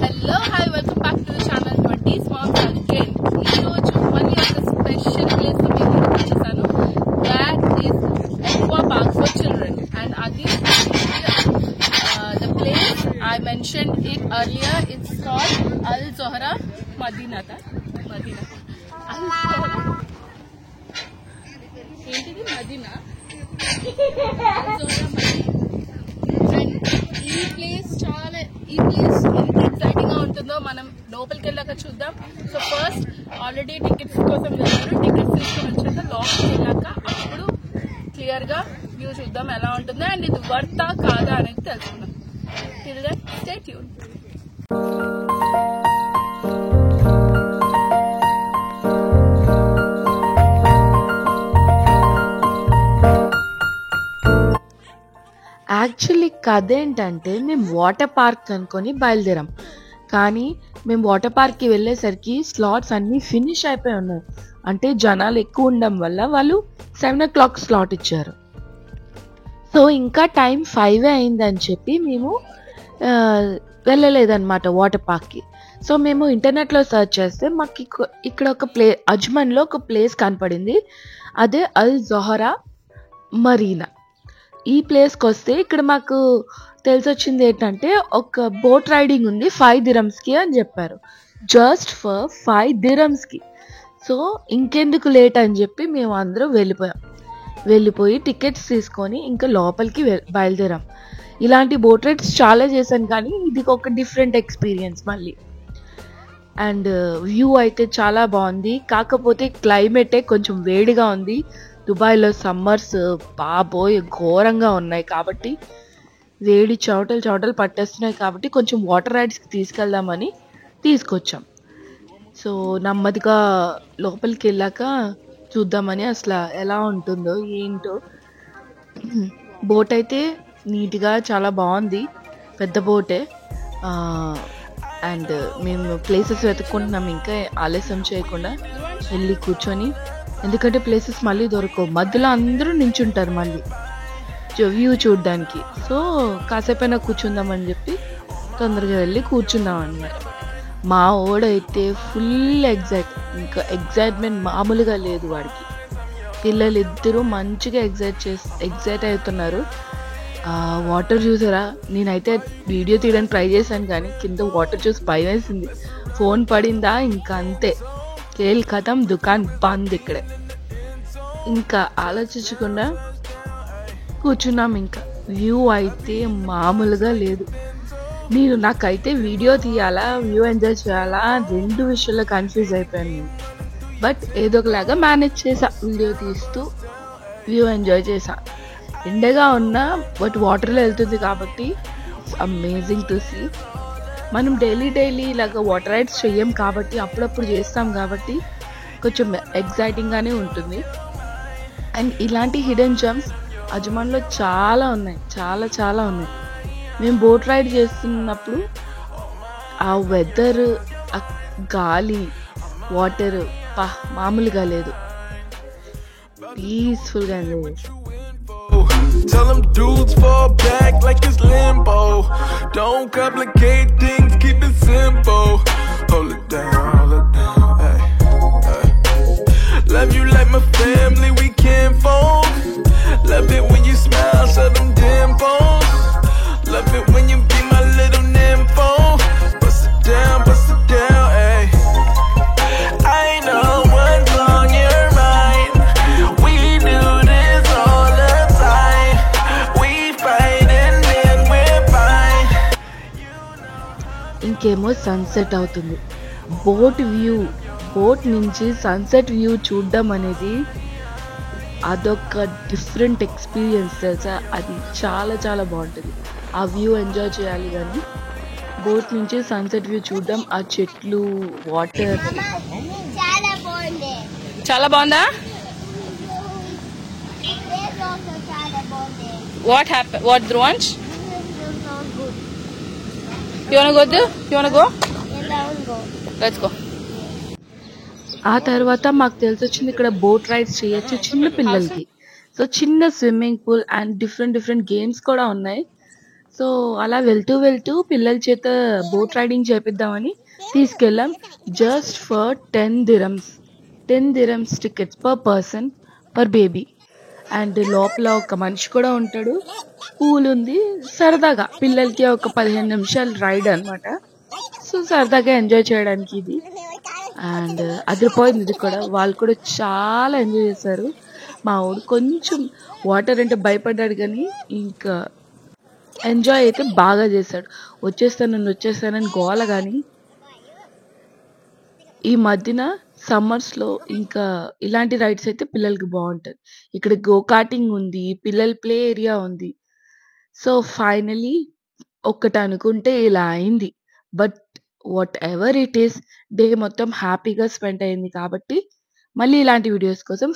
Hello, hi, welcome back to the channel 20s Moms again. ఈ రోజు మళ్ళీ ఒక స్పెషల్ ప్లేస్ ని మీకు చూపిస్తాను. That is Aqua Park for children, and అది the place I mentioned it earlier. It's called Al Zohra Madina. Al Zohra. ఏంటిది Madina? Al Zohra Madina. ఈ ప్లేస్ ఎంత ఎక్సైటింగ్ గా ఉంటుందో మనం లోపలికి వెళ్ళాక చూద్దాం. సో ఫస్ట్ ఆల్రెడీ టికెట్స్ కోసం వెళ్ళారు. టికెట్స్ తీసుకుని వచ్చాక లోపలికి వెళ్ళాక అప్పుడు క్లియర్ గా వ్యూ చూద్దాం ఎలా ఉంటుందో అండ్ ఇది వర్తా కాదా అనేది తెలుసుకుందాం. Till then stay tune. Actually కథ ఏంటంటే మేము వాటర్ పార్క్ అనుకొని బయలుదేరాం. కానీ మేము వాటర్ పార్క్కి వెళ్ళేసరికి స్లాట్స్ అన్నీ ఫినిష్ అయిపోయి ఉన్నాయి. అంటే జనాలు ఎక్కువ ఉండడం వల్ల వాళ్ళు 7 o'clock స్లాట్ ఇచ్చారు. సో ఇంకా టైం 5 అయిందని చెప్పి మేము వెళ్ళలేదన్నమాట వాటర్ పార్క్కి. సో మేము ఇంటర్నెట్లో సర్చ్ చేస్తే మాకు ఇక్కడ ఒక అజ్మన్లో ఒక ప్లేస్ కనపడింది. అదే అల్ జోహరా మరీనా. ఈ ప్లేస్కి వస్తే ఇక్కడ మాకు తెలిసొచ్చింది ఏంటంటే ఒక బోట్ రైడింగ్ ఉంది 5 dirhamsకి అని చెప్పారు. Just for 5 dirhamsకి. సో ఇంకెందుకు లేట్ అని చెప్పి మేము అందరం వెళ్ళిపోయి టికెట్స్ తీసుకొని ఇంకా లోపలికి బయలుదేరాం. ఇలాంటి బోట్ రైడ్స్ చాలా చేశాను కానీ ఇది ఒక డిఫరెంట్ ఎక్స్పీరియన్స్ మళ్ళీ. అండ్ వ్యూ అయితే చాలా బాగుంది. కాకపోతే క్లైమేటే కొంచెం వేడిగా ఉంది. దుబాయ్లో సమ్మర్స్ బాబోయ్ ఘోరంగా ఉన్నాయి కాబట్టి వేడి చవటలు పట్టేస్తున్నాయి కాబట్టి కొంచెం వాటర్ రైడ్స్కి తీసుకెళ్దామని తీసుకొచ్చాం. సో నెమ్మదిగా లోపలికి వెళ్ళాక చూద్దామని అసలు ఎలా ఉంటుందో ఏంటో. బోట్ అయితే నీట్గా చాలా బాగుంది, పెద్ద బోటే. అండ్ మేము ప్లేసెస్ వెతుక్కుంటున్నాం. ఇంకా ఆలస్యం చేయకుండా వెళ్ళి కూర్చొని, ఎందుకంటే ప్లేసెస్ మళ్ళీ దొరకవు, మధ్యలో అందరూ నించుంటారు మళ్ళీ వ్యూ చూడడానికి. సో కాసేపైనా కూర్చుందామని చెప్పి తొందరగా వెళ్ళి కూర్చున్నాం అన్నమాట. మా ఓడైతే ఫుల్ ఇంకా ఎగ్జైట్మెంట్ మామూలుగా లేదు వాడికి. పిల్లలు ఇద్దరు మంచిగా ఎగ్జైట్ అవుతున్నారు. వాటర్ చూసారా, నేనైతే వీడియో తీయడానికి ట్రై చేశాను కానీ కింద వాటర్ చూసి భయం వేసింది. ఫోన్ పడిందా ఇంకా అంతే, కేల్ ఖతం, దుకాన్ బంద్ ఇక్కడే. ఇంకా ఆలోచించకుండా కూర్చున్నాం. ఇంకా వ్యూ అయితే మామూలుగా లేదు. నాకైతే వీడియో తీయాలా వ్యూ ఎంజాయ్ చేయాలా 2 విషయాల్లో కన్ఫ్యూజ్ అయిపోయాను నేను. బట్ ఏదో ఒకలాగా మేనేజ్ చేసా, వీడియో తీస్తూ వ్యూ ఎంజాయ్ చేసా. ఎండగా ఉన్నా బట్ వాటర్లో వెళ్తుంది కాబట్టి అమేజింగ్ టు సీ. మనం డైలీ ఇలాగ వాటర్ రైడ్స్ చెయ్యం కాబట్టి అప్పుడప్పుడు చేస్తాం కాబట్టి కొంచెం ఎగ్జైటింగ్గానే ఉంటుంది. అండ్ ఇలాంటి హిడెన్ జమ్స్ అజ్మాన్లో చాలా ఉన్నాయి, చాలా ఉన్నాయి. మేము బోట్ రైడ్ చేస్తున్నప్పుడు ఆ వెదర్, ఆ గాలి, వాటర్ మామూలుగా లేదు, పీస్ఫుల్గా లేదు. Tell them dudes fall back like it's limbo. Don't complicate things, keep it simple. Hold it down, hey, hey. Love you like my family, we can't fold. Love it when you smile, show them dimples. Love it when you be my little nympho. Bust it down, hey. I know what's on your mind. We do this all the time. We fight and then we're fine. ఇంకేమో sunset అవుతుంది. Boat నుంచి sunset view చూడడం అనేది అదొక different experience తెలుసా. అది చాలా బాగుంటుంది. ఆ వ్యూ ఎంజాయ్ చేయాలి కానీ బోట్ నుంచి సన్సెట్ వ్యూ చూడడం, ఆ చెట్లు, వాటర్ చాలా బాగుందా? What Dhruvansh? You wanna go? Let's go. ఆ తర్వాత మాకు తెలిసొచ్చింది ఇక్కడ బోట్ రైడ్స్ చేయొచ్చు చిన్న పిల్లలకి. సో చిన్న swimming pool and different games కూడా ఉన్నాయి. సో అలా వెళ్తూ వెళ్తూ పిల్లల చేత బోట్ రైడింగ్ చేపిద్దామని తీసుకెళ్ళాం. Just for 10 dirhams tickets per person per baby. And లోపల ఒక మనిషి కూడా ఉంటాడు, పూల్ ఉంది, సరదాగా పిల్లలకి ఒక 15 నిమిషాలు రైడ్ అన్నమాట. సో సరదాగా ఎంజాయ్ చేయడానికి ఇది. అండ్ అదిరిపోయింది ఇది కూడా, వాళ్ళు కూడా చాలా ఎంజాయ్ చేశారు. మా వాడు కొంచెం వాటర్ అంటే భయపడ్డాడు కానీ ఇంకా ఎంజాయ్ అయితే బాగా చేశాడు. వచ్చేస్తానని గోల. కానీ ఈ మధ్యన సమ్మర్స్ లో ఇంకా ఇలాంటి రైడ్స్ అయితే పిల్లలకి బాగుంటది. ఇక్కడ గో కార్టింగ్ ఉంది, పిల్లల ప్లే ఏరియా ఉంది. సో ఫైనలీ ఒక్కటి అనుకుంటే ఇలా అయింది. But what ever it is, day మొత్తం హ్యాపీగా స్పెండ్ అయింది. కాబట్టి మళ్ళీ ఇలాంటి వీడియోస్ కోసం